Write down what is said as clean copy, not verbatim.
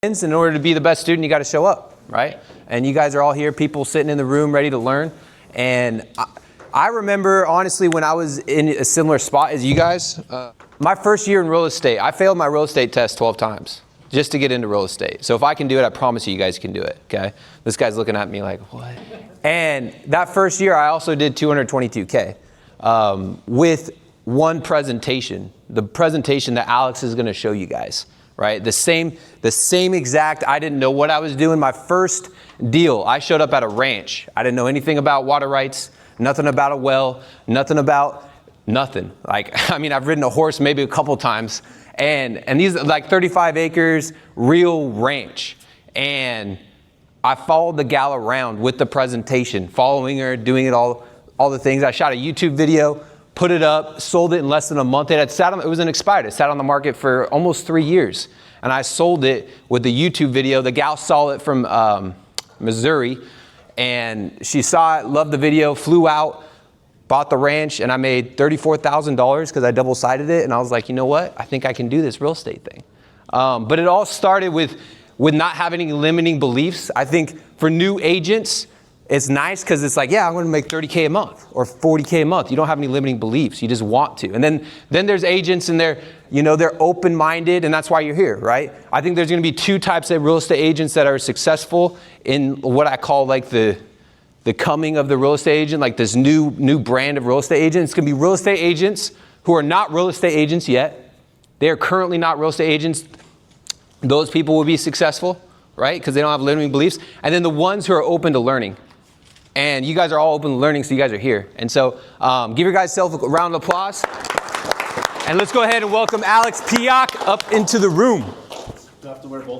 in order to be the best student, you got to show up, right? And you guys are all here, people sitting in the room ready to learn. And I remember, honestly, when I was in a similar spot as you guys, my first year in real estate, I failed my real estate test 12 times just to get into real estate. So if I can do it, I promise you guys can do it, okay? This guy's looking at me like, what? And that first year, I also did 222K with one presentation, the presentation that Alex is going to show you guys. Right? The same exact, I didn't know what I was doing. My first deal, I showed up at a ranch. I didn't know anything about water rights, nothing about a well, nothing. Like, I mean, I've ridden a horse maybe a couple times, and these are like 35 acres, real ranch. And I followed the gal around with the presentation, following her, doing it all the things. I shot a YouTube video, put it up, sold it in less than a month. It was expired. It sat on the market for almost 3 years. And I sold it with the YouTube video. The gal saw it from Missouri, and she saw it, loved the video, flew out, bought the ranch, and I made $34,000 because I double-sided it. And I was like, you know what? I think I can do this real estate thing. But it all started with not having any limiting beliefs. I think for new agents, it's nice because it's like, yeah, I'm going to make 30K a month or 40K a month. You don't have any limiting beliefs. You just want to. And then there's agents, and they're open-minded, and that's why you're here, right? I think there's going to be two types of real estate agents that are successful in what I call like the coming of the real estate agent, like this new brand of real estate agent. It's going to be real estate agents who are not real estate agents yet. They are currently not real estate agents. Those people will be successful, right? Because they don't have limiting beliefs. And then the ones who are open to learning. And you guys are all open to learning, so you guys are here. And so give your guys self a round of applause. And let's go ahead and welcome Alex Piak up into the room. Do I have to wear both?